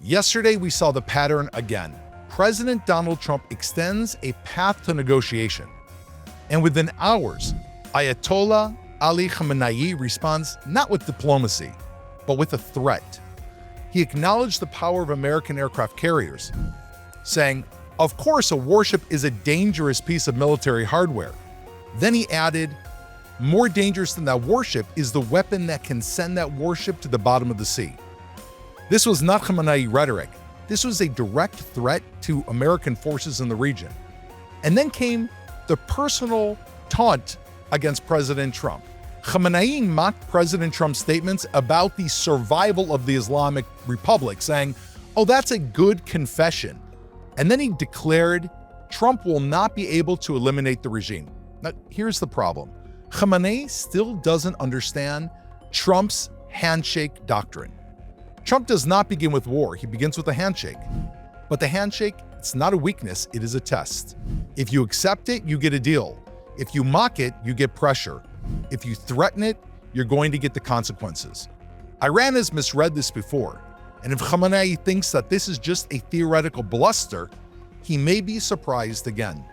Yesterday, we saw the pattern again. President Donald Trump extends a path to negotiation. And within hours, Ayatollah Ali Khamenei responds not with diplomacy, but with a threat. He acknowledged the power of American aircraft carriers, saying, "Of course, a warship is a dangerous piece of military hardware." Then he added, "More dangerous than that warship is the weapon that can send that warship to the bottom of the sea." This was not Khamenei rhetoric. This was a direct threat to American forces in the region. And then came the personal taunt against President Trump. Khamenei mocked President Trump's statements about the survival of the Islamic Republic, saying, "Oh, that's a good confession." And then he declared Trump will not be able to eliminate the regime. Now, here's the problem. Khamenei still doesn't understand Trump's handshake doctrine. Trump does not begin with war, he begins with a handshake. But the handshake, it's not a weakness, it is a test. If you accept it, you get a deal. If you mock it, you get pressure. If you threaten it, you're going to get the consequences. Iran has misread this before, and if Khamenei thinks that this is just a theoretical bluster, he may be surprised again.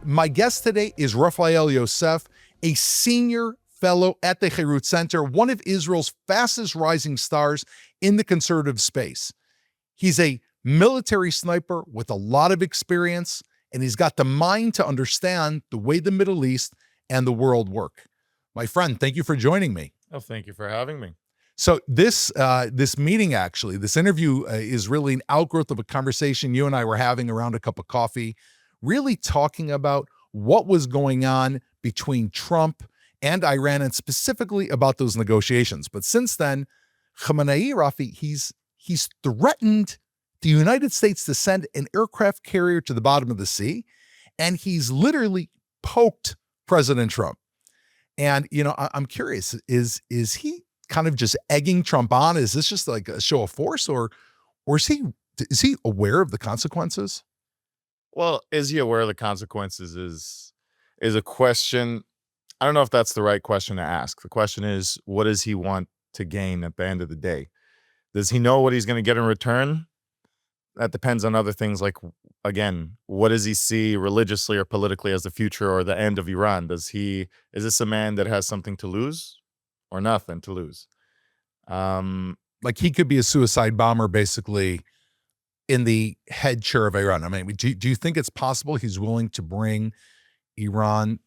My guest today is Raphael Yosef, a senior fellow at the Herut Center, one of Israel's fastest rising stars in the conservative space. He's a military sniper with a lot of experience, and he's got the mind to understand the way the Middle East and the world work. My friend, thank you for joining me. Oh, thank you for having me. So this meeting, actually, this interview is really an outgrowth of a conversation you and I were having around a cup of coffee, really talking about what was going on between Trump and Iran, and specifically about those negotiations. But since then, Khamenei, Rafi, he's threatened the United States to send an aircraft carrier to the bottom of the sea, and he's literally poked President Trump. And, you know, I'm curious, is he kind of just egging Trump on? Is this just like a show of force, or is he aware of the consequences? Well, is he aware of the consequences is a question. I don't know if that's the right question to ask. The question is, what does he want to gain at the end of the day? Does he know what he's going to get in return? That depends on other things like, again, what does he see religiously or politically as the future or the end of Iran? Is this a man that has something to lose or nothing to lose? Like he could be a suicide bomber, basically, in the head chair of Iran. I mean, do you think it's possible he's willing to bring Iran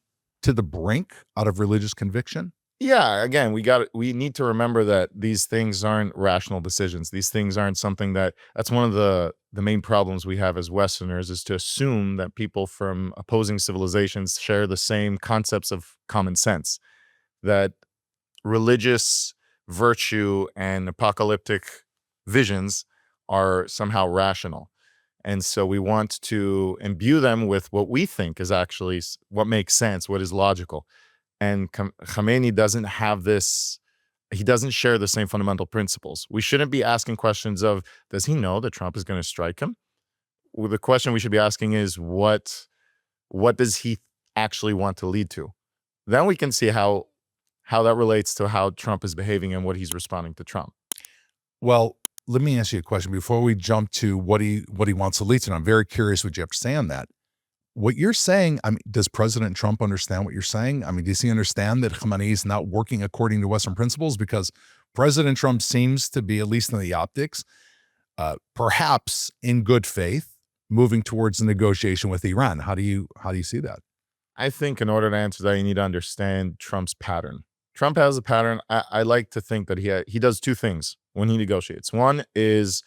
to the brink out of religious conviction? Yeah, again, we need to remember that these things aren't rational decisions. These things aren't something that's one of the main problems we have as Westerners, is to assume that people from opposing civilizations share the same concepts of common sense, that religious virtue and apocalyptic visions are somehow rational. And so we want to imbue them with what we think is actually what makes sense, what is logical. And Khamenei doesn't have this, he doesn't share the same fundamental principles. We shouldn't be asking questions of, does he know that Trump is going to strike him? Well, the question we should be asking is, what does he actually want to lead to? Then we can see how that relates to how Trump is behaving and what he's responding to Trump. Well, let me ask you a question before we jump to what he wants to lead to. And I'm very curious what you have to say on that. What you're saying, I mean, does President Trump understand what you're saying? I mean, does he understand that Khamenei is not working according to Western principles? Because President Trump seems to be, at least in the optics, perhaps in good faith, moving towards a negotiation with Iran. How do you see that? I think in order to answer that, you need to understand Trump's pattern. Trump has a pattern. I like to think that he does two things when he negotiates. One is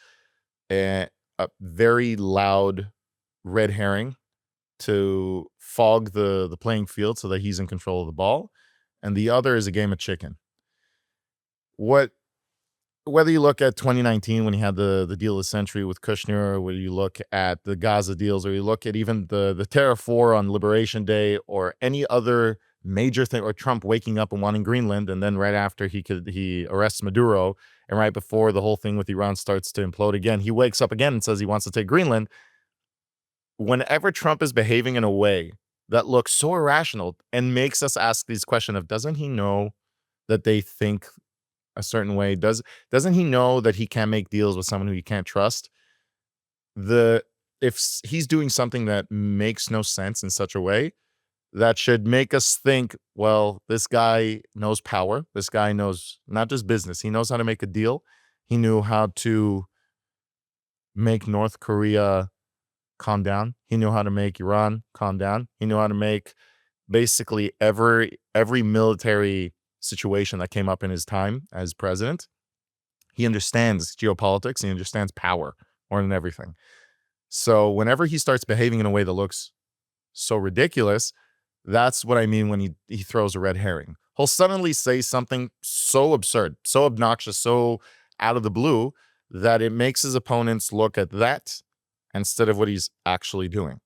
a very loud red herring to fog the playing field so that he's in control of the ball. And the other is a game of chicken. Whether you look at 2019 when he had the deal of the century with Kushner, or whether you look at the Gaza deals, or you look at even the Tariff War on Liberation Day, or any other major thing, or Trump waking up and wanting Greenland, and then right after he arrests Maduro, and right before the whole thing with Iran starts to implode again, he wakes up again and says he wants to take Greenland. Whenever Trump is behaving in a way that looks so irrational and makes us ask these questions of, doesn't he know that they think a certain way? Doesn't he know that he can't make deals with someone who he can't trust? If he's doing something that makes no sense in such a way, that should make us think, well, this guy knows power. This guy knows not just business. He knows how to make a deal. He knew how to make North Korea calm down. He knew how to make Iran calm down. He knew how to make basically every military situation that came up in his time as president. He understands geopolitics. He understands power more than everything. So whenever he starts behaving in a way that looks so ridiculous, that's what I mean when he throws a red herring. He'll suddenly say something so absurd, so obnoxious, so out of the blue that it makes his opponents look at that instead of what he's actually doing.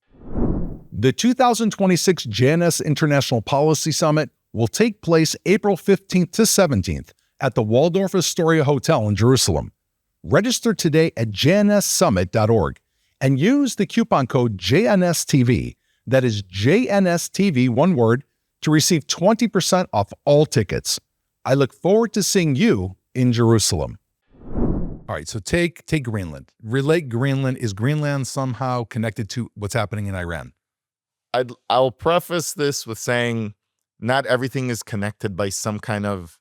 The 2026 JNS International Policy Summit will take place April 15th to 17th at the Waldorf Astoria Hotel in Jerusalem. Register today at jnssummit.org and use the coupon code JNSTV, that is JNSTV, one word, to receive 20% off all tickets. I look forward to seeing you in Jerusalem. All right, so take Greenland. Relate Greenland. Is Greenland somehow connected to what's happening in Iran? I'll preface this with saying not everything is connected by some kind of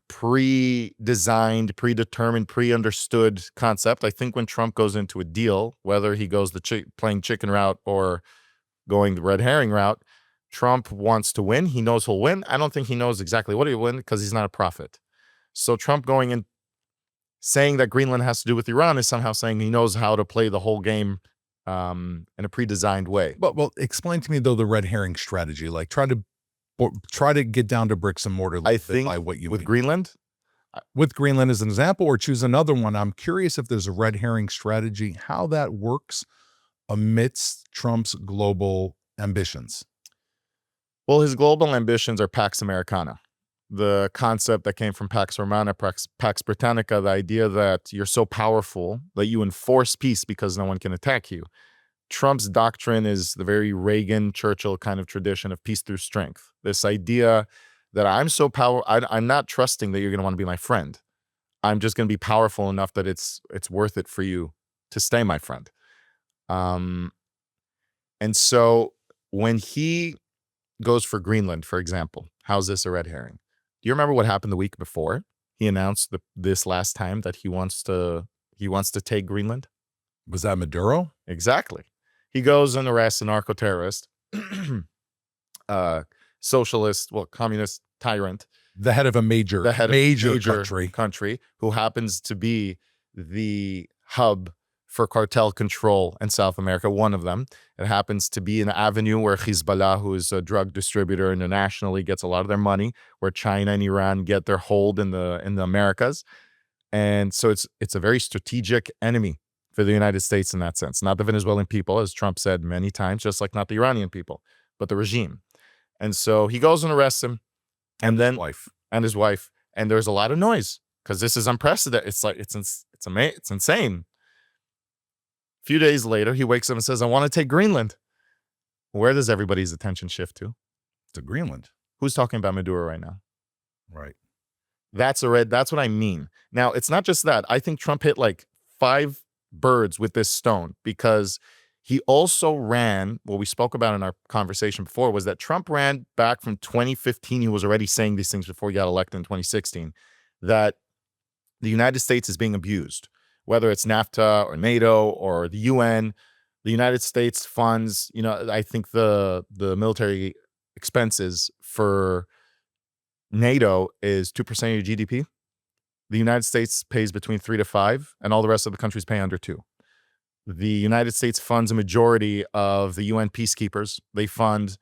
pre-designed, predetermined, pre-understood concept. I think when Trump goes into a deal, whether he goes the playing chicken route or going the red herring route, Trump wants to win. He knows he'll win. I don't think he knows exactly what he'll win because he's not a prophet. So Trump going in saying that Greenland has to do with Iran is somehow saying he knows how to play the whole game in a pre-designed way. Well, explain to me though the red herring strategy. Like try to get down to bricks and mortar. I think by what you with mean. Greenland as an example, or choose another one. I'm curious if there's a red herring strategy, how that works amidst Trump's global ambitions. Well, his global ambitions are Pax Americana. The concept that came from Pax Romana, Pax Britannica, the idea that you're so powerful that you enforce peace because no one can attack you. Trump's doctrine is the very Reagan, Churchill kind of tradition of peace through strength. This idea that I'm so powerful, I'm not trusting that you're going to want to be my friend. I'm just going to be powerful enough that it's worth it for you to stay my friend. And so when he goes for Greenland, for example, how's this a red herring? Do you remember what happened the week before? He announced this last time that he wants to take Greenland. Was that Maduro? Exactly. He goes and arrests a narco-terrorist, socialist, communist tyrant, the head of a major country who happens to be the hub for cartel control in South America, one of them. It happens to be an avenue where Hezbollah, who is a drug distributor internationally, gets a lot of their money, where China and Iran get their hold in the Americas. And so it's a very strategic enemy for the United States in that sense. Not the Venezuelan people, as Trump said many times, just like not the Iranian people, but the regime. And so he goes and arrests him, and then his wife. And there's a lot of noise because this is unprecedented. It's like it's insane. A few days later, he wakes up and says, I want to take Greenland. Where does everybody's attention shift to? To Greenland. Who's talking about Maduro right now? Right. That's what I mean. Now, it's not just that. I think Trump hit like 5 birds with this stone because he also ran, what we spoke about in our conversation before, was that Trump ran back from 2015. He was already saying these things before he got elected in 2016, that the United States is being abused. Whether it's NAFTA or NATO or the UN, the United States funds, I think the military expenses for NATO is 2% of your GDP. The United States pays between 3 to 5, and all the rest of the countries pay under 2. The United States funds a majority of the UN peacekeepers. They fund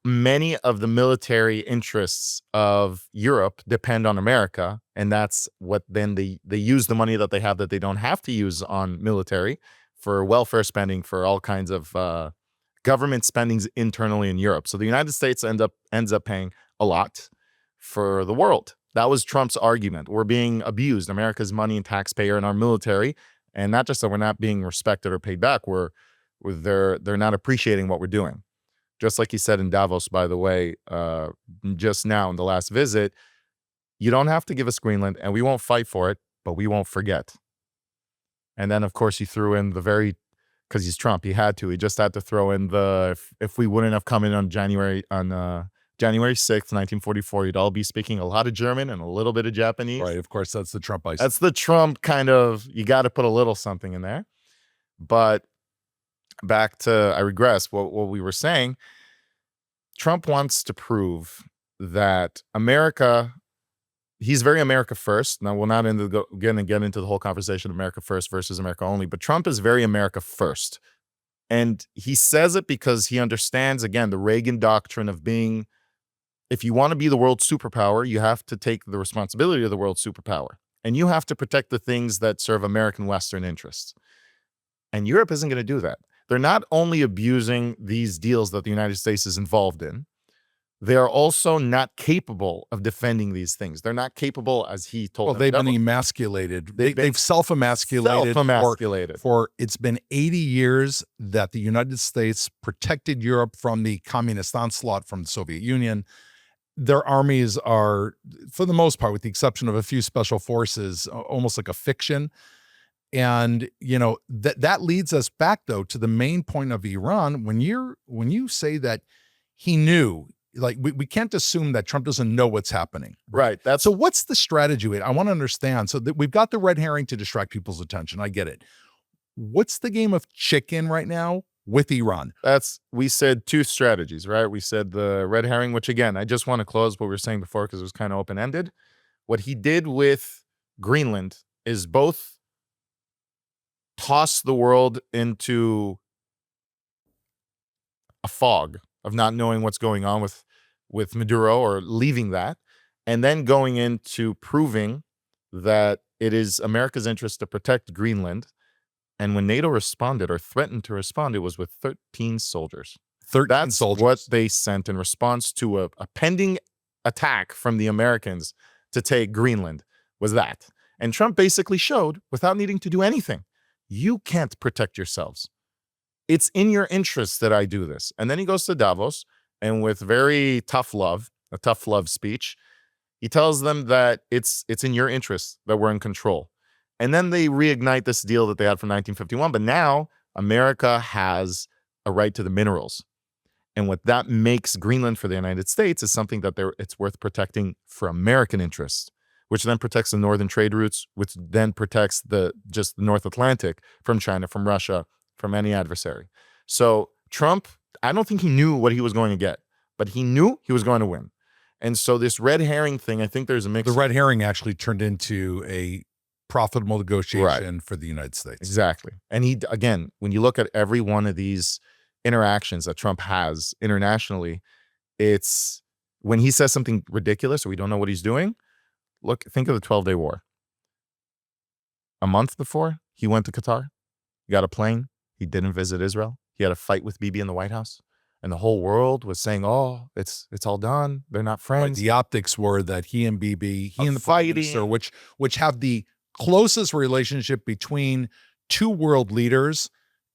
many of the military interests of Europe depend on America, and that's what then they use the money that they have that they don't have to use on military for welfare spending, for all kinds of government spendings internally in Europe. So the United States ends up paying a lot for the world. That was Trump's argument. We're being abused, America's money and taxpayer and our military, and not just that we're not being respected or paid back. They're not appreciating what we're doing. Just like he said in Davos, by the way, just now in the last visit, You don't have to give us Greenland, and we won't fight for it, but we won't forget. And then, of course, he threw in the very, because he's Trump, he had to. He just had to throw in the, if we wouldn't have come in on January 6th, 1944, you'd all be speaking a lot of German and a little bit of Japanese. Right, of course, that's the Trump ice. That's the Trump kind of, you got to put a little something in there. But back to, I regress, what we were saying, Trump wants to prove that America, he's very America first. Now, we're not going to get into the whole conversation of America first versus America only, but Trump is very America first. And he says it because he understands, again, the Reagan doctrine of being, if you want to be the world superpower, you have to take the responsibility of the world superpower. And you have to protect the things that serve American Western interests. And Europe isn't going to do that. They're not only abusing these deals that the United States is involved in, they are also not capable of defending these things. They're not capable, as he told them. Well, they've been emasculated. They've self-emasculated. For it's been 80 years that the United States protected Europe from the communist onslaught from the Soviet Union. Their armies are, for the most part, with the exception of a few special forces, almost like a fiction. And, you know, that leads us back, though, to the main point of Iran. When you say that he knew, like, we can't assume that Trump doesn't know what's happening. Right. So what's the strategy? I want to understand. So we've got the red herring to distract people's attention. I get it. What's the game of chicken right now with Iran? We said two strategies, right? We said the red herring, which, again, I just want to close what we were saying before because it was kind of open-ended. What he did with Greenland is both toss the world into a fog of not knowing what's going on with Maduro, or leaving that, and then going into proving that it is America's interest to protect Greenland. And when NATO responded, or threatened to respond, it was with 13 soldiers. 13 soldiers. What they sent in response to a pending attack from the Americans to take Greenland, was that. And Trump basically showed, without needing to do anything, you can't protect yourselves. It's in your interest that I do this. And then he goes to Davos, and with very tough love, a tough love speech, he tells them that it's in your interest that we're in control. And then they reignite this deal that they had from 1951. But now America has a right to the minerals. And what that makes Greenland for the United States is something that it's worth protecting for American interests, which then protects the northern trade routes, which then protects just the North Atlantic from China, from Russia, from any adversary. So Trump, I don't think he knew what he was going to get, but he knew he was going to win. And so this red herring thing, I think there's a mix. The red herring actually turned into a profitable negotiation for the United States. Exactly. And he, again, when you look at every one of these interactions that Trump has internationally, it's when he says something ridiculous or we don't know what he's doing. Look, think of the 12-Day War. A month before, he went to Qatar. He got a plane. He didn't visit Israel. He had a fight with Bibi in the White House. And the whole world was saying, oh, it's all done. They're not friends. Right. The optics were that he and Bibi, he and the Prime Minister, which have the closest relationship between two world leaders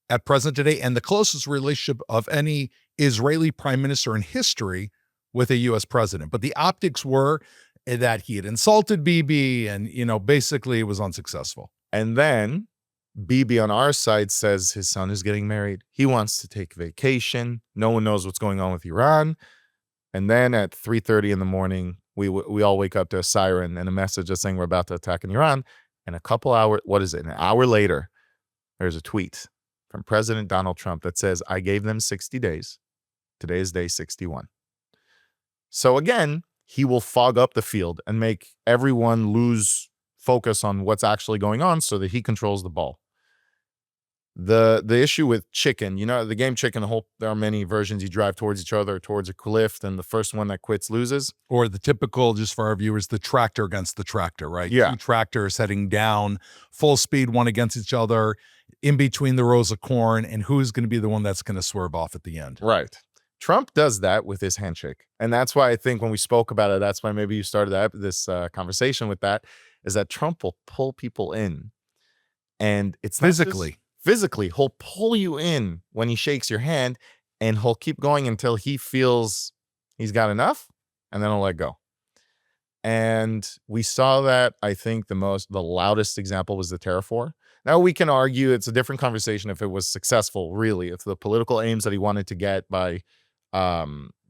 at present today, and the closest relationship of any Israeli prime minister in history with a U.S. president. But the optics were that he had insulted Bibi, and, you know, basically it was unsuccessful. And then Bibi on our side says his son is getting married. He wants to take vacation. No one knows what's going on with Iran. And then at 3:30 in the morning, we all wake up to a siren and a message just saying we're about to attack in Iran. And a couple hours, an hour later, there's a tweet from President Donald Trump that says, I gave them 60 days. Today is day 61. So again, he will fog up the field and make everyone lose focus on what's actually going on so that he controls the ball. The issue with chicken, you know, the game chicken, there are many versions. You drive towards each other, towards a cliff, and the first one that quits loses. Or the typical, just for our viewers, the tractor against the tractor, right? Yeah. Two tractors heading down, full speed, one against each other, in between the rows of corn, and who's going to be the one that's going to swerve off at the end. Right. Trump does that with his handshake. And that's why I think when we spoke about it, that's why maybe you started this conversation with that, is that Trump will pull people in. And it's physically, he'll pull you in when he shakes your hand, and he'll keep going until he feels he's got enough, and then he'll let go. And we saw that, I think the loudest example was the tariff war. Now we can argue it's a different conversation if it was successful, really, if the political aims that he wanted to get by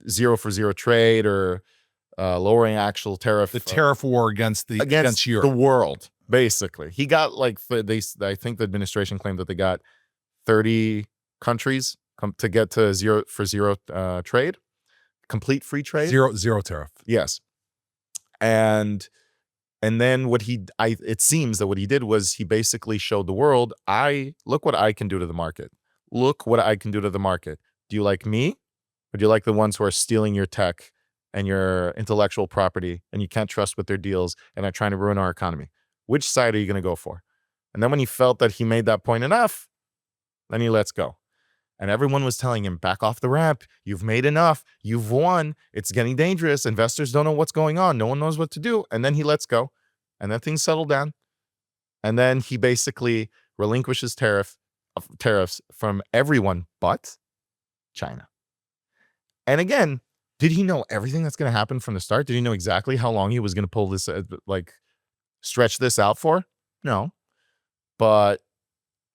zero for zero trade or lowering actual tariff. The tariff war against Europe. The world, basically. He got I think the administration claimed that they got 30 countries to get to zero for zero trade, complete free trade. Zero tariff. Yes. And then it seems that what he did was he basically showed the world, look what I can do to the market. Look what I can do to the market. Do you like me? Or do you like the ones who are stealing your tech and your intellectual property and you can't trust with their deals and are trying to ruin our economy? Which side are you going to go for? And then when he felt that he made that point enough, then he lets go. And everyone was telling him, back off the ramp. You've made enough. You've won. It's getting dangerous. Investors don't know what's going on. No one knows what to do. And then he lets go. And then things settle down. And then he basically relinquishes tariffs from everyone but China. And again, did he know everything that's going to happen from the start? Did he know exactly how long he was going to pull this, stretch this out for? No. But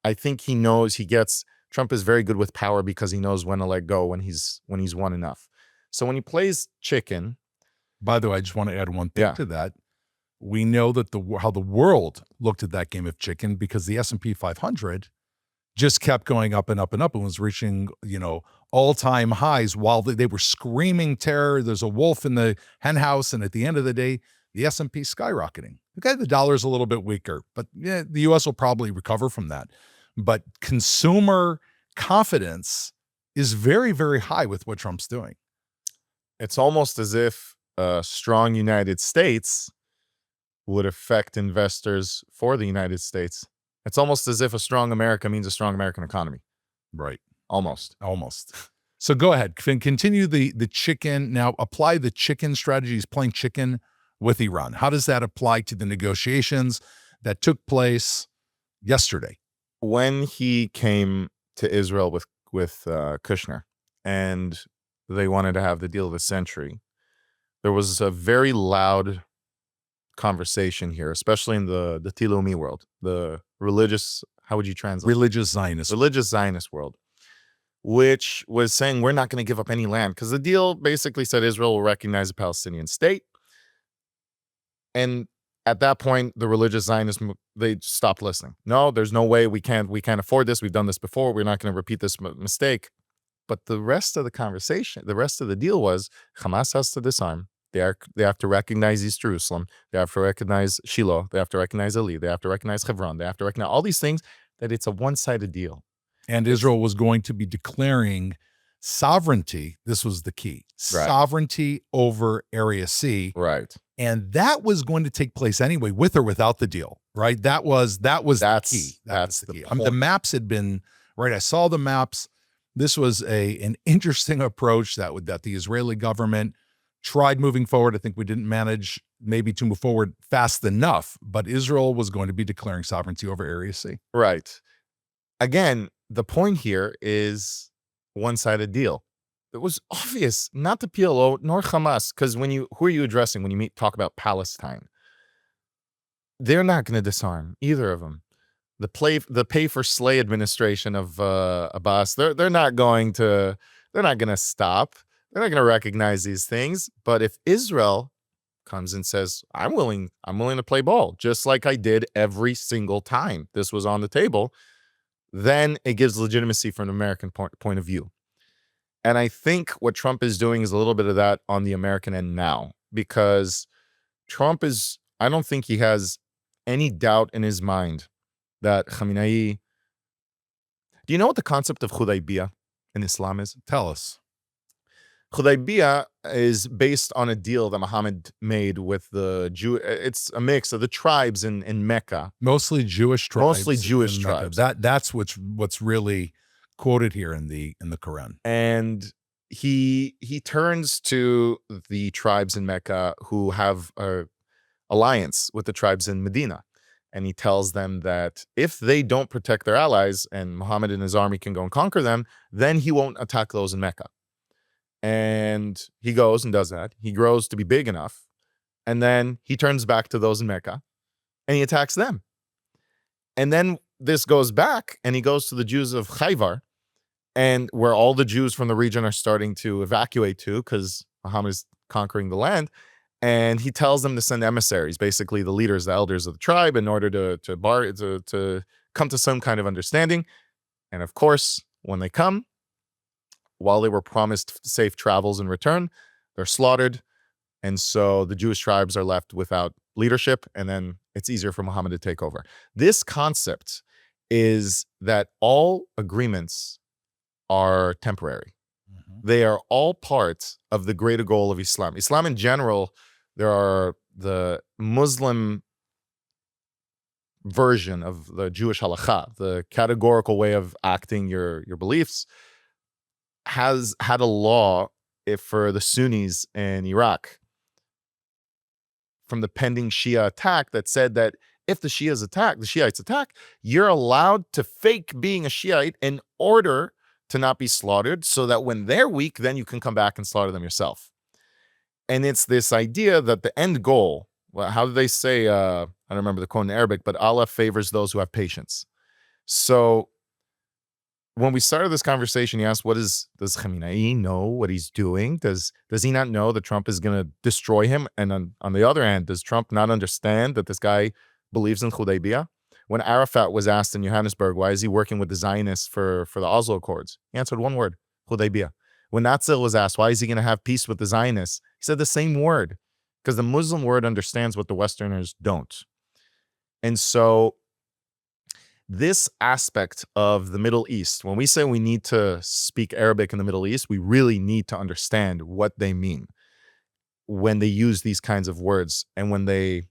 I think he knows Trump is very good with power because he knows when to let go when he's won enough. So when he plays chicken. By the way, I just want to add one thing to that. We know that how the world looked at that game of chicken because the S&P 500 just kept going up and up and up and was reaching, all-time highs while they were screaming terror. There's a wolf in the hen house. And at the end of the day, the S&P skyrocketing. Okay, the dollar's a little bit weaker, but the U.S. will probably recover from that. But consumer confidence is very, very high with what Trump's doing. It's almost as if a strong United States would affect investors for the United States. It's almost as if a strong America means a strong American economy. Right. Almost. So go ahead. Continue the chicken. Now apply the chicken strategies, playing chicken with Iran. How does that apply to the negotiations that took place yesterday? When he came to Israel with Kushner and they wanted to have the deal of the century, there was a very loud conversation here, especially in the Tilumi world, the religious, how would you translate? Religious Zionist world, which was saying we're not going to give up any land because the deal basically said Israel will recognize a Palestinian state. And at that point, the religious Zionists, they stopped listening. No, there's no way we can't afford this. We've done this before. We're not going to repeat this mistake. But the rest of the conversation, the rest of the deal was Hamas has to disarm. They have to recognize East Jerusalem. They have to recognize Shiloh. They have to recognize Ali. They have to recognize Hebron. They have to recognize all these things, that it's a one-sided deal. And Israel was going to be declaring sovereignty. This was the key. Right. Sovereignty over Area C. Right. And that was going to take place anyway, with or without the deal, right? That was the key. That's the key. The maps had been, right, I saw the maps. This was an interesting approach that the Israeli government tried moving forward. I think we didn't manage maybe to move forward fast enough, but Israel was going to be declaring sovereignty over Area C. Right. Again, the point here is one-sided deal. It was obvious, not the PLO nor Hamas, because who are you addressing when you talk about Palestine? They're not going to disarm either of them. The pay for slay administration of Abbas, they're not going to stop. They're not going to recognize these things. But if Israel comes and says, I'm willing to play ball, just like I did every single time this was on the table, then it gives legitimacy from an American point of view. And I think what Trump is doing is a little bit of that on the American end now, because I don't think he has any doubt in his mind that Khamenei. Do you know what the concept of Hudaybiyyah in Islam is? Tell us. Hudaybiyyah is based on a deal that Muhammad made with the Jew. It's a mix of the tribes in Mecca. Mostly Jewish tribes. Tribes. That's what's really quoted here in the Quran. And he turns to the tribes in Mecca who have an alliance with the tribes in Medina. And he tells them that if they don't protect their allies and Muhammad and his army can go and conquer them, then he won't attack those in Mecca. And he goes and does that. He grows to be big enough. And then he turns back to those in Mecca and he attacks them. And then this goes back and he goes to the Jews of Khaybar, and where all the Jews from the region are starting to evacuate to because Muhammad is conquering the land. And he tells them to send emissaries, basically the leaders, the elders of the tribe, in order to come to some kind of understanding. And of course, when they come, while they were promised safe travels in return, they're slaughtered. And so the Jewish tribes are left without leadership, and then it's easier for Muhammad to take over. This concept is that all agreements are temporary. They are all part of the greater goal of Islam. Islam in general, there are the Muslim version of the Jewish halakha, the categorical way of acting your beliefs, has had a law for the Sunnis in Iraq from the pending Shia attack that said that if the Shiites attack, you're allowed to fake being a Shiite in order to not be slaughtered, so that when they're weak, then you can come back and slaughter them yourself. And it's this idea that the end goal, well, how do they say, I don't remember the quote in Arabic, but Allah favors those who have patience. So when we started this conversation, he asked, does Khamenei know what he's doing? Does he not know that Trump is going to destroy him? And on the other hand, does Trump not understand that this guy believes in Hudaybiyyah? When Arafat was asked in Johannesburg, why is he working with the Zionists for the Oslo Accords? He answered one word, Hudaybiyyah. When Natzil was asked, why is he going to have peace with the Zionists? He said the same word, because the Muslim word understands what the Westerners don't. And so this aspect of the Middle East, when we say we need to speak Arabic in the Middle East, we really need to understand what they mean when they use these kinds of words, and when they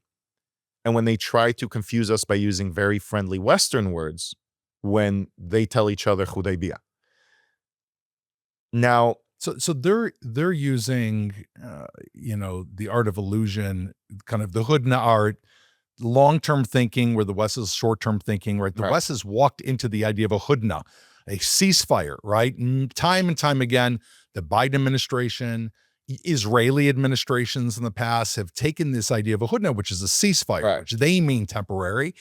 try to confuse us by using very friendly Western words when they tell each other Hudaybiyyah. Now, so they're using, the art of illusion, kind of the Hudna art, long-term thinking, where the West is short-term thinking, right? The West has walked into the idea of a Hudna, a ceasefire, right? Time and time again, the Biden administration, Israeli administrations in the past have taken this idea of a Hudna, which is a ceasefire, which they mean temporary.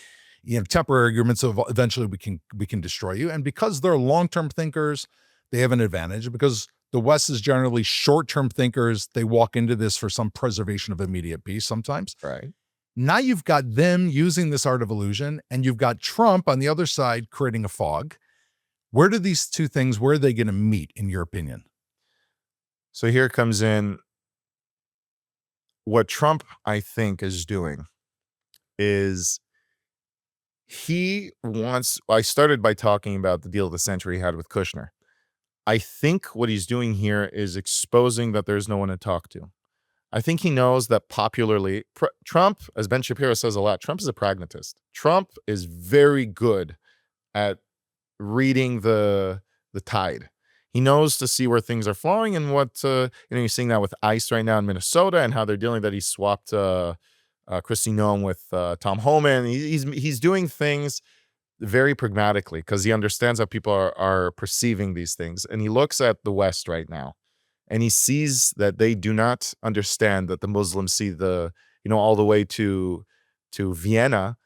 Temporary agreements of eventually we can destroy you. And because they're long-term thinkers, they have an advantage. Because the West is generally short-term thinkers, they walk into this for some preservation of immediate peace sometimes. Right. Now you've got them using this art of illusion, and you've got Trump on the other side creating a fog. Where do these two things, where are they going to meet, in your opinion? So here comes in what Trump, I think, is doing is I started by talking about the deal of the century he had with Kushner. I think what he's doing here is exposing that there's no one to talk to. I think he knows that popularly, Trump, as Ben Shapiro says a lot, Trump is a pragmatist. Trump is very good at reading the tide. He knows to see where things are flowing, and what, you're seeing that with ICE right now in Minnesota and how they're dealing that he swapped Kristi Noem with Tom Homan. He's doing things very pragmatically because he understands how people are perceiving these things. And he looks at the West right now, and he sees that they do not understand that the Muslims see all the way to Vienna.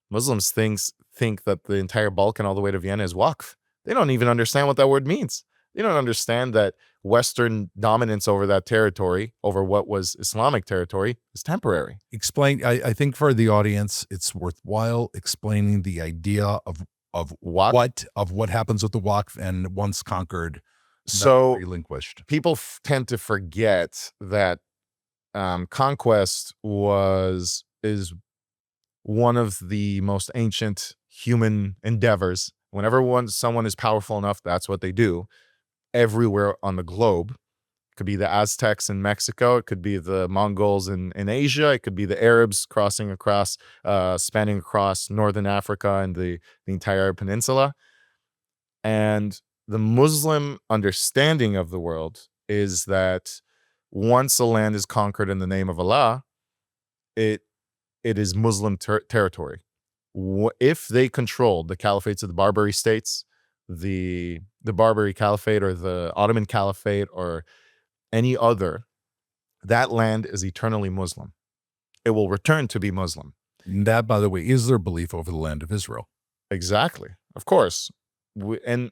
Muslims think that the entire Balkan all the way to Vienna is waqf. They don't even understand what that word means. They don't understand that Western dominance over that territory, over what was Islamic territory, is temporary. Explain. I think for the audience, it's worthwhile explaining the idea of what happens with the waqf and once conquered, so relinquished. People tend to forget that conquest is one of the most ancient human endeavors. Whenever someone is powerful enough, that's what they do. Everywhere on the globe. It could be the Aztecs in Mexico. It could be the Mongols in Asia. It could be the Arabs spanning across northern Africa and the entire Arab Peninsula. And the Muslim understanding of the world is that once a land is conquered in the name of Allah, it is Muslim territory. If they controlled the caliphates of the Barbary states, the Barbary Caliphate or the Ottoman Caliphate or any other, that land is eternally Muslim. it will return to be Muslim. And that, by the way, is their belief over the land of Israel. Exactly. Of course. And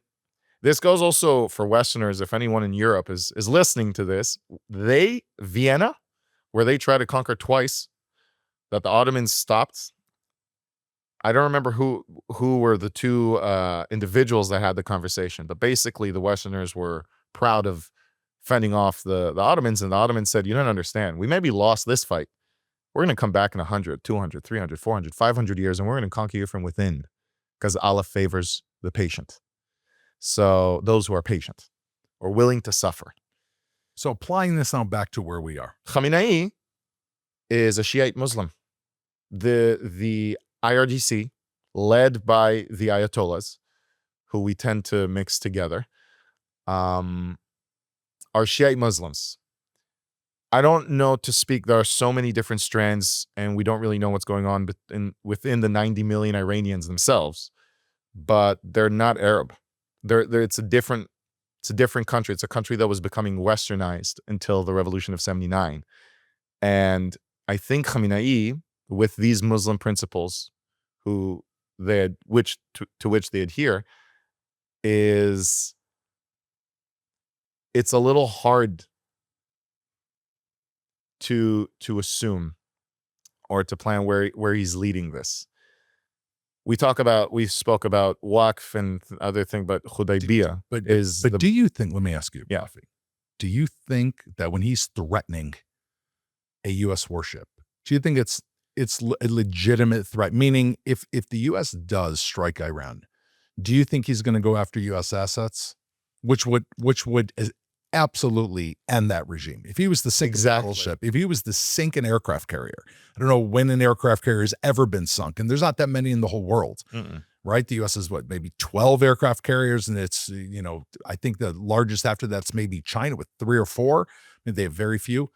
this goes also for Westerners. If anyone in Europe is listening to this, Vienna, where they tried to conquer twice, that the Ottomans stopped. I don't remember who were the two individuals that had the conversation, but basically the Westerners were proud of fending off the Ottomans, and the Ottomans said, you don't understand. We maybe lost this fight. We're going to come back in 100, 200, 300, 400, 500 years, and we're going to conquer you from within, because Allah favors the patient. So those who are patient or willing to suffer. So applying this now back to where we are. Khamenei is a Shiite Muslim. The IRGC, led by the Ayatollahs, who we tend to mix together, are Shiite Muslims. I don't know to speak. There are so many different strands, and we don't really know what's going on within the 90 million Iranians themselves. But they're not Arab. It's a different country. It's a country that was becoming westernized until the revolution of 79. And I think Khamenei, with these Muslim principles, to which they adhere, it's a little hard to assume or to plan where he's leading this. We spoke about waqf and other thing, but Hudaybiyyah do you think, let me ask you, yeah. Rafi, do you think that when he's threatening a U.S. warship, do you think it's a legitimate threat? Meaning, if the U.S. does strike Iran, do you think he's going to go after U.S. assets, which would absolutely end that regime? If he was to sink a battleship, if he was to sink an aircraft carrier, I don't know when an aircraft carrier has ever been sunk, and there's not that many in the whole world, right? The U.S. has maybe 12 aircraft carriers, and it's, I think the largest after that's maybe China with 3 or 4. I mean, they have very few.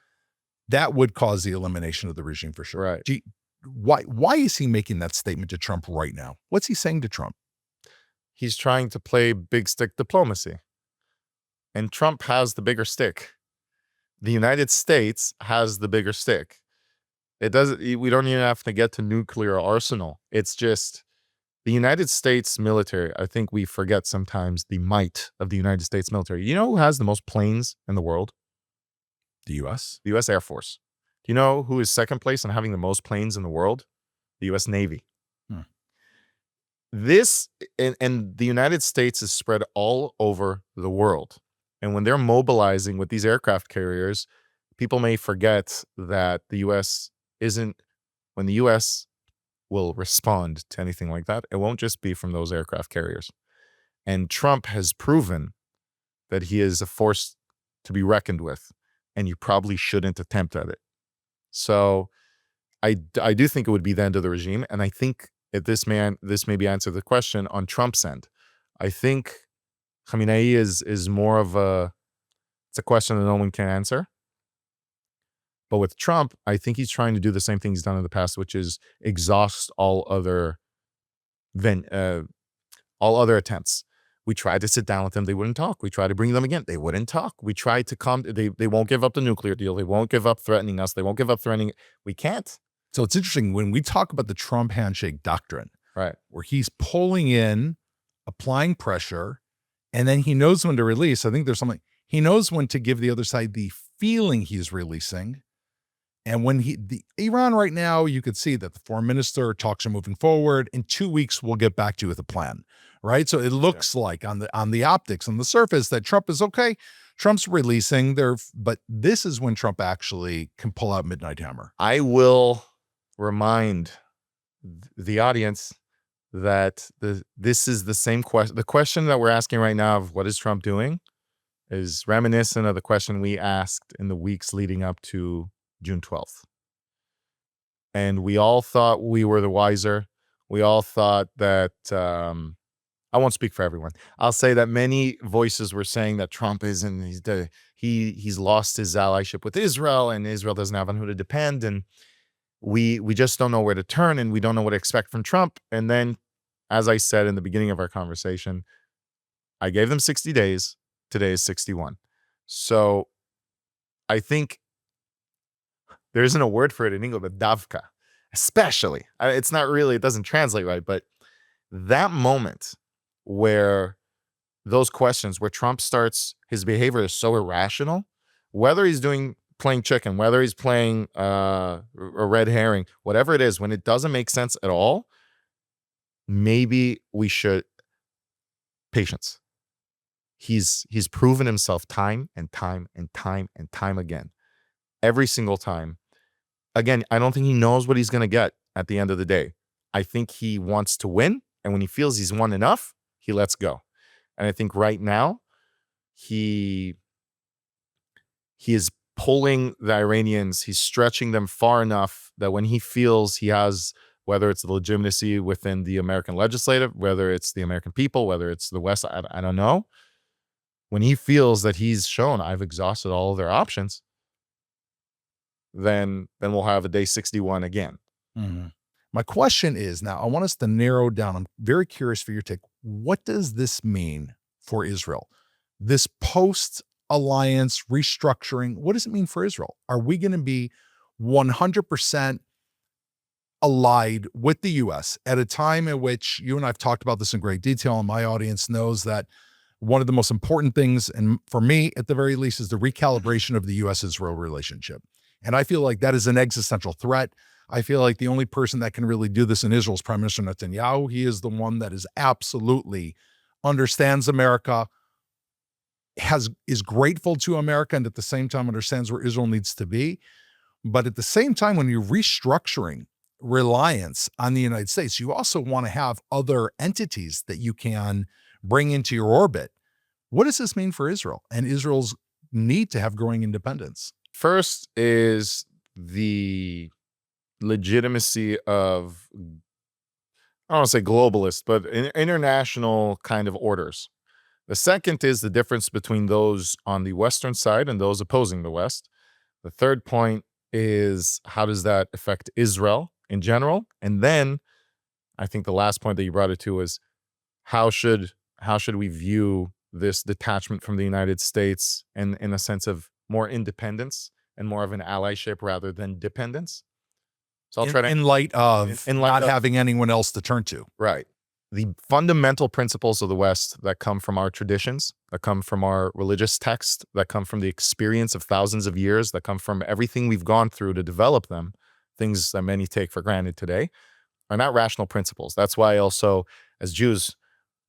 That would cause the elimination of the regime for sure. Right. Why is he making that statement to Trump right now? What's he saying to Trump? He's trying to play big stick diplomacy. And Trump has the bigger stick. The United States has the bigger stick. We don't even have to get to nuclear arsenal. It's just the United States military. I think we forget sometimes the might of the United States military. You know who has the most planes in the world? The U.S.? The U.S. Air Force. Do you know who is second place in having the most planes in the world? The U.S. Navy. This, and the United States is spread all over the world. And when they're mobilizing with these aircraft carriers, people may forget that the U.S. when the U.S. will respond to anything like that, it won't just be from those aircraft carriers. And Trump has proven that he is a force to be reckoned with, and you probably shouldn't attempt at it. So I do think it would be the end of the regime. And I think if this maybe answer the question on Trump's end. I think Khamenei is more of it's a question that no one can answer. But with Trump, I think he's trying to do the same thing he's done in the past, which is exhaust all other attempts. We tried to sit down with them. They wouldn't talk. We tried to bring them again. They wouldn't talk. We tried to they won't give up the nuclear deal. They won't give up threatening us. They won't give up threatening. We can't. So it's interesting when we talk about the Trump handshake doctrine, right? Where he's pulling in, applying pressure, and then he knows when to release. I think there's something, he knows when to give the other side the feeling he's releasing. And when Iran right now, you could see that the foreign minister talks are moving forward. In 2 weeks, we'll get back to you with a plan, right? So it looks like on the optics, on the surface, that Trump is okay. Trump's releasing but this is when Trump actually can pull out Midnight Hammer. I will remind the audience that this is the same question. The question that we're asking right now of what is Trump doing is reminiscent of the question we asked in the weeks leading up to June 12th. And we all thought we were the wiser. We all thought that, I won't speak for everyone. I'll say that many voices were saying that Trump he's lost his allyship with Israel, and Israel doesn't have on who to depend. And we just don't know where to turn, and we don't know what to expect from Trump. And then, as I said in the beginning of our conversation, I gave them 60 days. Today is 61. So I think there isn't a word for it in English, but davka, especially. It's not really, it doesn't translate right, but that moment where those questions, where Trump starts, his behavior is so irrational, whether he's playing chicken, whether he's playing a red herring, whatever it is, when it doesn't make sense at all, maybe we should patience. He's proven himself time and time and time and time again. Every single time. Again, I don't think he knows what he's going to get at the end of the day. I think he wants to win, and when he feels he's won enough, he lets go. And I think right now, he is pulling the Iranians, he's stretching them far enough that when he feels he has, whether it's the legitimacy within the American legislative, whether it's the American people, whether it's the West, I don't know. When he feels that he's shown, I've exhausted all of their options, then we'll have a day 61 again. Mm-hmm. My question is, now I want us to narrow down. I'm very curious for your take. What does this mean for Israel? This post-alliance restructuring, what does it mean for Israel? Are we going to be 100% allied with the U.S. at a time in which you and I've talked about this in great detail, and my audience knows that one of the most important things, and for me at the very least, is the recalibration of the U.S.-Israel relationship. And I feel like that is an existential threat. I feel like the only person that can really do this in Israel is Prime Minister Netanyahu. He is the one that is absolutely understands America, is grateful to America, and at the same time understands where Israel needs to be. But at the same time, when you're restructuring reliance on the United States, you also want to have other entities that you can bring into your orbit. What does this mean for Israel and Israel's need to have growing independence? First is the legitimacy of, I don't want to say globalist, but international kind of orders. The second is the difference between those on the Western side and those opposing the West. The third point is, how does that affect Israel in general? And then I think the last point that you brought it to is, how should we view this detachment from the United States and in a sense of more independence and more of an allyship rather than dependence? So I'll try to, in light of not having anyone else to turn to. Right. The fundamental principles of the West that come from our traditions, that come from our religious texts, that come from the experience of thousands of years, that come from everything we've gone through to develop them, things that many take for granted today, are not rational principles. That's why also, as Jews,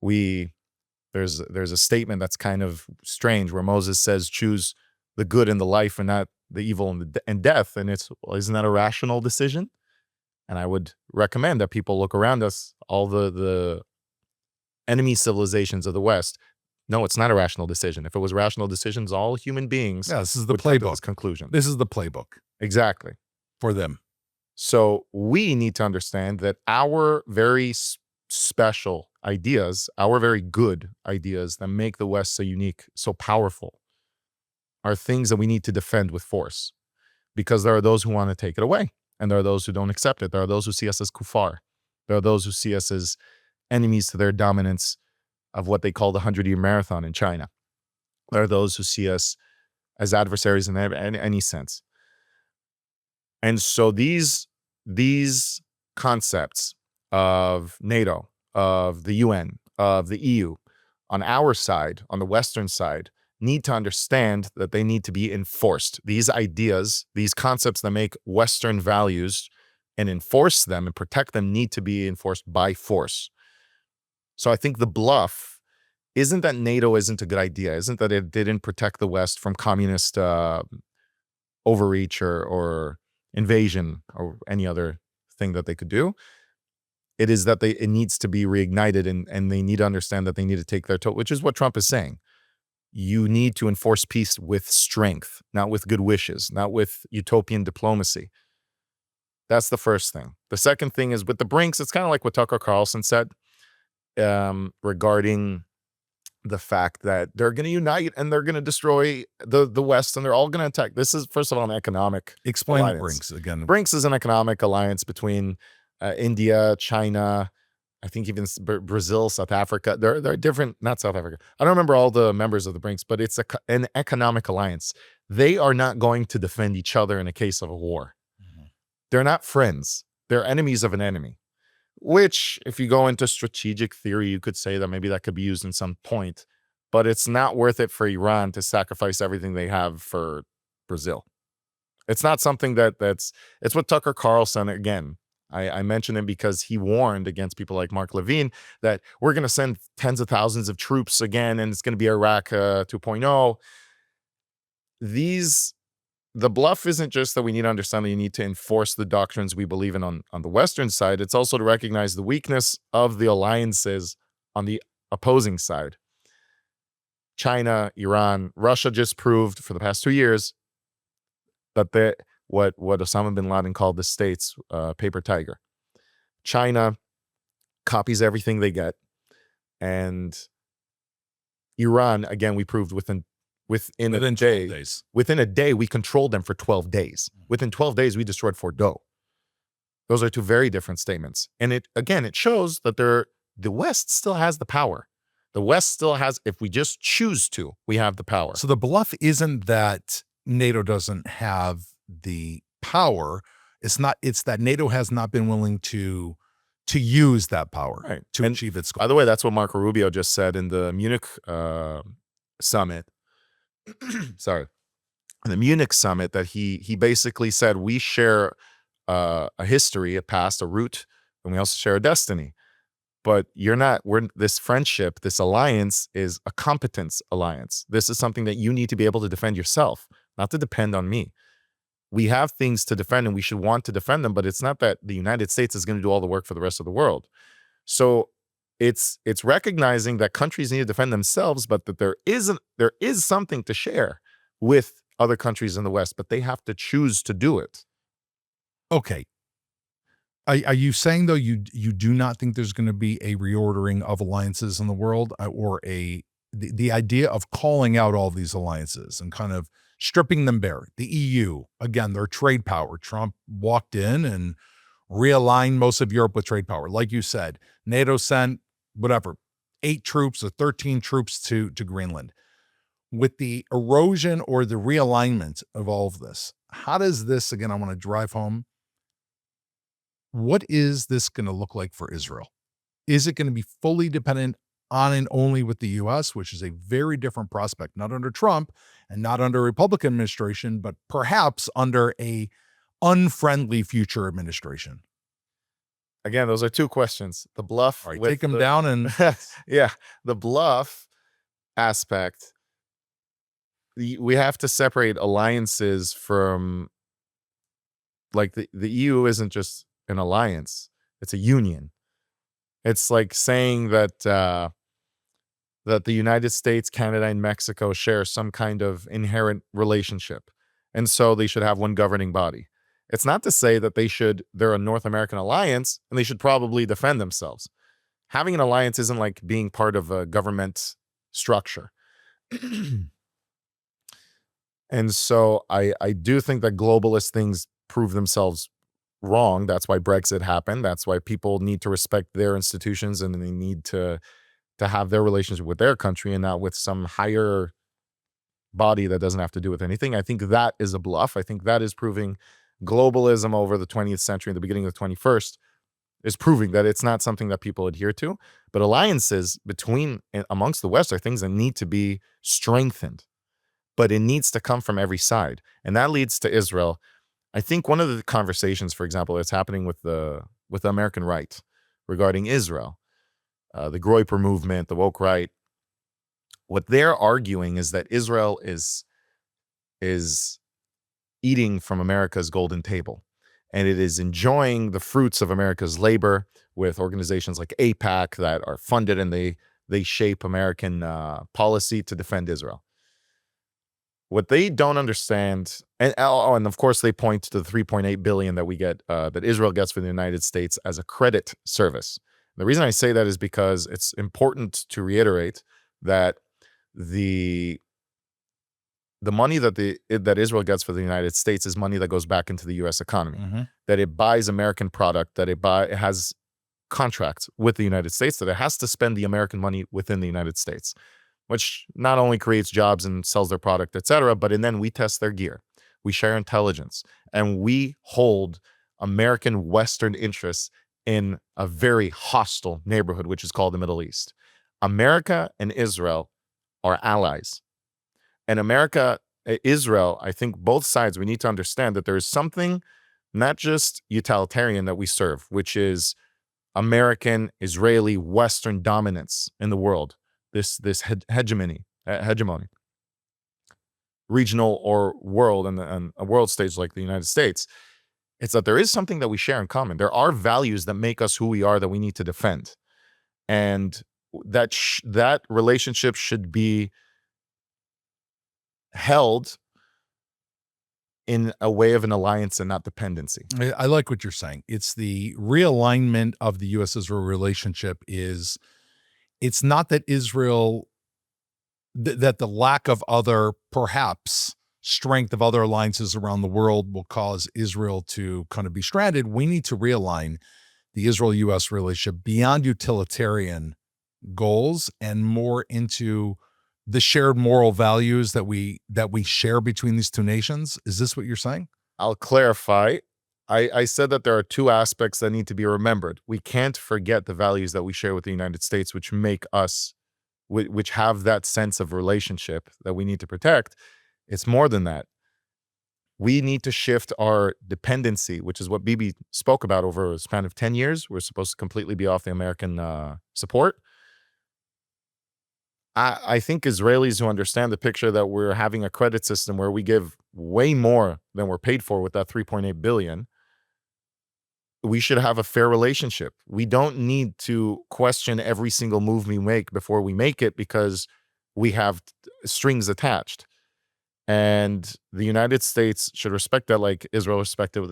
there's a statement that's kind of strange where Moses says, choose the good in the life and not the evil and death. And it's, well, isn't that a rational decision? And I would recommend that people look around us, all the enemy civilizations of the West. No, it's not a rational decision. If it was rational decisions, all human beings this is the would come to playbook. this conclusion. This is the playbook. Exactly. For them. So we need to understand that our very special ideas, our very good ideas that make the West so unique, so powerful, are things that we need to defend with force, because there are those who want to take it away. And there are those who don't accept it. There are those who see us as kuffar. There are those who see us as enemies to their dominance of what they call the 100-year marathon in China. There are those who see us as adversaries in any sense. And so these concepts of NATO, of the UN, of the EU, on our side, on the Western side, need to understand that they need to be enforced. These ideas, these concepts that make Western values and enforce them and protect them need to be enforced by force. So I think the bluff isn't that NATO isn't a good idea, isn't that it didn't protect the West from communist overreach or invasion or any other thing that they could do. It is that it needs to be reignited, and they need to understand that they need to take their which is what Trump is saying. You need to enforce peace with strength, not with good wishes, not with utopian diplomacy. That's the first thing. The second thing is with the Brinks, it's kind of like what Tucker Carlson said regarding the fact that they're going to unite and they're going to destroy the West and they're all going to attack. This is, first of all, an economic alliance. Brinks again. Brinks is an economic alliance between India, China, I think even Brazil, South Africa. They're different, not South Africa. I don't remember all the members of the Brinks, but it's an economic alliance. They are not going to defend each other in a case of a war. They're not friends. They're enemies of an enemy. Which, if you go into strategic theory, you could say that maybe that could be used in some point, but it's not worth it for Iran to sacrifice everything they have for Brazil. It's not something it's what Tucker Carlson, again, I mentioned him because he warned against people like Mark Levine that we're going to send tens of thousands of troops again, and it's going to be Iraq 2.0. The bluff isn't just that we need to understand that you need to enforce the doctrines we believe in on the Western side. It's also to recognize the weakness of the alliances on the opposing side. China, Iran, Russia just proved for the past 2 years that what Osama bin Laden called the states paper tiger. China copies everything they get, and Iran, again, we proved within a day. Within a day, we controlled them for 12 days. Within 12 days, we destroyed Fordo. Those are two very different statements. And it shows that the West still has the power. The West still has, if we just choose to, we have the power. So the bluff isn't that NATO doesn't have the power. It's that NATO has not been willing to use that power to achieve its goal. By the way, that's what Marco Rubio just said in the Munich summit. Sorry, the Munich summit, that he basically said we share a history, a past, a root, and we also share a destiny. But this friendship, this alliance is a competence alliance. This is something that you need to be able to defend yourself, not to depend on me. We have things to defend and we should want to defend them, but it's not that the United States is going to do all the work for the rest of the world. So it's recognizing that countries need to defend themselves, but that there is something to share with other countries in the West, but they have to choose to do it. Okay. Are you saying, though, you do not think there's going to be a reordering of alliances in the world, or the idea of calling out all these alliances and kind of stripping them bare? The EU, again, their trade power. Trump walked in and realigned most of Europe with trade power. Like you said, NATO sent 8 troops or 13 troops to Greenland. With the erosion or the realignment of all of this, how does this, again, I want to drive home, what is this going to look like for Israel? Is it going to be fully dependent on and only with the U.S., which is a very different prospect, not under Trump and not under a Republican administration, but perhaps under a unfriendly future administration? Again, those are two questions. The bluff. All right, take them down and yeah, the bluff aspect. We have to separate alliances from, like, the EU isn't just an alliance; it's a union. It's like saying that that the United States, Canada, and Mexico share some kind of inherent relationship, and so they should have one governing body. It's not to say that they're a North American alliance and they should probably defend themselves. Having an alliance isn't like being part of a government structure. And so I do think that globalist things prove themselves wrong. That's why Brexit happened. That's why people need to respect their institutions, and they need to have their relationship with their country and not with some higher body that doesn't have to do with anything. I think that is a bluff. I think that is proving globalism over the 20th century and the beginning of the 21st is proving that it's not something that people adhere to. But alliances amongst the West are things that need to be strengthened. But it needs to come from every side. And that leads to Israel. I think one of the conversations, for example, that's happening with the American right regarding Israel, the Groyper movement, the woke right, what they're arguing is that Israel is eating from America's golden table, and it is enjoying the fruits of America's labor with organizations like AIPAC that are funded, and they shape American policy to defend Israel. What they don't understand, and of course they point to the $3.8 billion that we get, that Israel gets from the United States as a credit service. The reason I say that is because it's important to reiterate that the money that Israel gets for the United States is money that goes back into the U.S. economy, that it buys American product, that it has contracts with the United States, that it has to spend the American money within the United States, which not only creates jobs and sells their product, etc., but then we test their gear, we share intelligence, and we hold American Western interests in a very hostile neighborhood, which is called the Middle East. America and Israel are allies. And Israel, I think both sides, we need to understand that there is something not just utilitarian that we serve, which is American, Israeli, Western dominance in the world, this hegemony, regional or world, and a world stage like the United States. It's that there is something that we share in common. There are values that make us who we are that we need to defend, and that relationship should be held in a way of an alliance and not dependency. I like what you're saying. It's the realignment of the U.S.-Israel relationship it's not that Israel, that the lack of other, perhaps, strength of other alliances around the world will cause Israel to kind of be stranded. We need to realign the Israel-U.S. relationship beyond utilitarian goals and more into the shared moral values that we share between these two nations. Is this what you're saying? I'll clarify. I said that there are two aspects that need to be remembered. We can't forget the values that we share with the United States, which make us, which have that sense of relationship that we need to protect. It's more than that. We need to shift our dependency, which is what Bibi spoke about over a span of 10 years. We're supposed to completely be off the American support. I think Israelis who understand the picture that we're having a credit system where we give way more than we're paid for with that 3.8 billion, we should have a fair relationship. We don't need to question every single move we make before we make it because we have strings attached. And the United States should respect that like Israel respects it with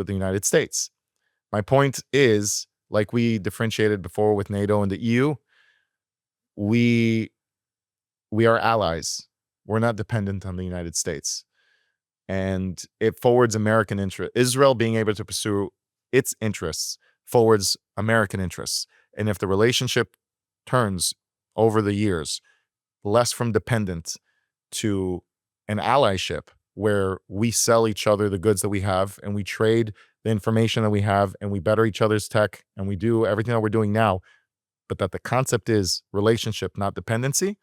the United States. My point is, like we differentiated before with NATO and the EU, we are allies. We're not dependent on the United States. And it forwards American interest. Israel being able to pursue its interests forwards American interests. And if the relationship turns over the years less from dependent to an allyship where we sell each other the goods that we have and we trade the information that we have and we better each other's tech and we do everything that we're doing now, but that the concept is relationship, not dependency,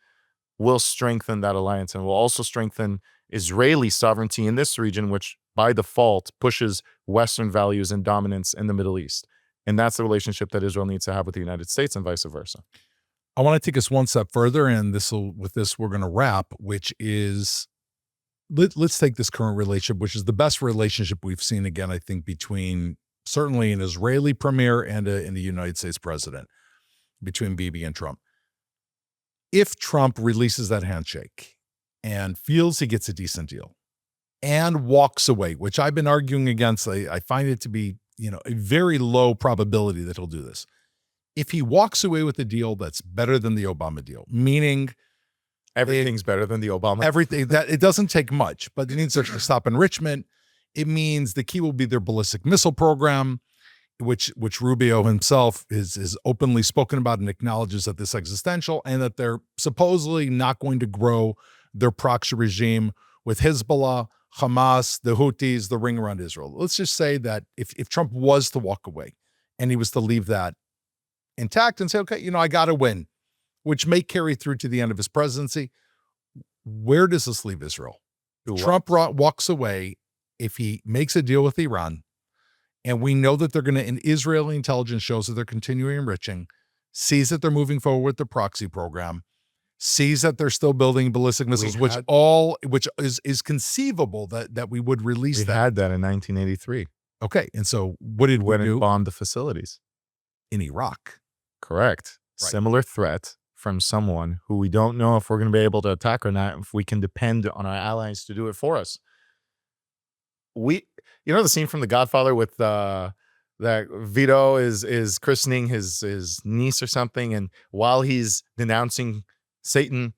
will strengthen that alliance and will also strengthen Israeli sovereignty in this region, which by default pushes Western values and dominance in the Middle East. And that's the relationship that Israel needs to have with the United States and vice versa. I want to take us one step further, and with this we're going to wrap, which is, let's take this current relationship, which is the best relationship we've seen, again, I think, between certainly an Israeli premier and the United States president, between Bibi and Trump. If Trump releases that handshake and feels he gets a decent deal and walks away, which I've been arguing against, I find it to be, a very low probability that he'll do this. If he walks away with a deal that's better than the Obama deal, meaning everything's better than the Obama, everything, that it doesn't take much, but it needs to stop enrichment. It means the key will be their ballistic missile program, which Rubio himself is openly spoken about and acknowledges that this existential, and that they're supposedly not going to grow their proxy regime with Hezbollah, Hamas, the Houthis, the ring around Israel. Let's just say that if Trump was to walk away and he was to leave that intact and say, okay, I got to win, which may carry through to the end of his presidency, where does this leave Israel? Trump walks away. If he makes a deal with Iran, and we know that they're going to, and Israeli intelligence shows that they're continuing enriching, sees that they're moving forward with the proxy program, sees that they're still building ballistic missiles, which is conceivable that we would release that. We had that in 1983. Okay. And so what did we do? Bombed the facilities. In Iraq. Correct. Right. Similar threat from someone who we don't know if we're going to be able to attack or not, if we can depend on our allies to do it for us. The scene from The Godfather with that Vito is christening his niece or something, and while he's denouncing Satan,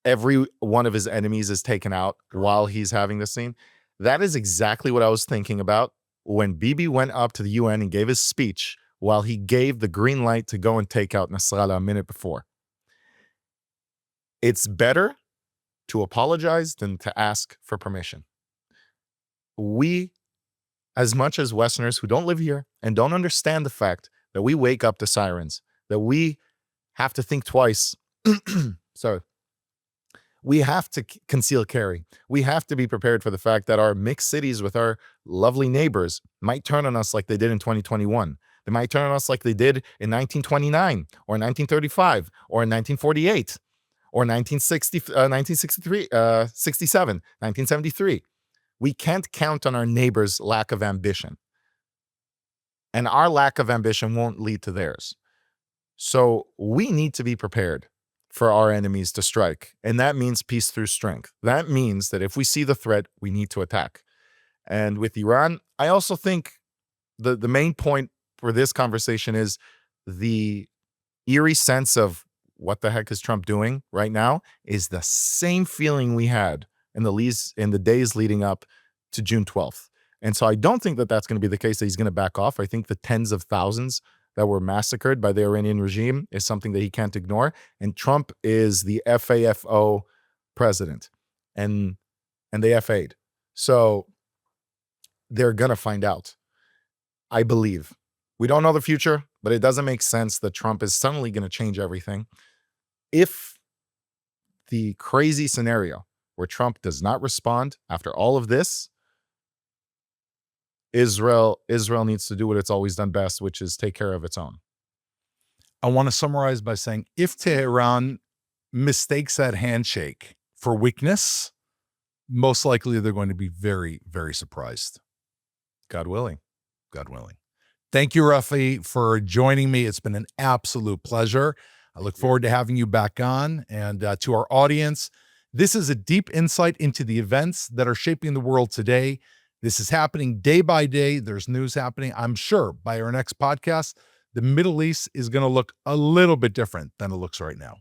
every one of his enemies is taken out while he's having this scene. That is exactly what I was thinking about when Bibi went up to the UN and gave his speech while he gave the green light to go and take out Nasrallah a minute before. It's better to apologize than to ask for permission. We as much as Westerners who don't live here and don't understand the fact that we wake up to sirens, that we have to think twice. Sorry. We have to conceal carry. We have to be prepared for the fact that our mixed cities with our lovely neighbors might turn on us like they did in 2021. They might turn on us like they did in 1929 or 1935 or in 1948 or 1960, 1963, 67, 1973. We can't count on our neighbors' lack of ambition. And our lack of ambition won't lead to theirs. So we need to be prepared for our enemies to strike. And that means peace through strength. That means that if we see the threat, we need to attack. And with Iran, I also think the main point for this conversation is the eerie sense of what the heck is Trump doing right now is the same feeling we had in the days leading up to June 12th. And so I don't think that that's going to be the case, that he's going to back off. I think the tens of thousands that were massacred by the Iranian regime is something that he can't ignore. And Trump is the FAFO president, and they FA'd. So they're going to find out, I believe. We don't know the future, but it doesn't make sense that Trump is suddenly going to change everything. If the crazy scenario where Trump does not respond after all of this, Israel needs to do what it's always done best, which is take care of its own. I want to summarize by saying, if Tehran mistakes that handshake for weakness, most likely they're going to be very, very surprised. God willing. God willing. Thank you, Rafi, for joining me. It's been an absolute pleasure. I look forward to having you back on. And to our audience, this is a deep insight into the events that are shaping the world today. This is happening day by day. There's news happening. I'm sure by our next podcast, the Middle East is going to look a little bit different than it looks right now.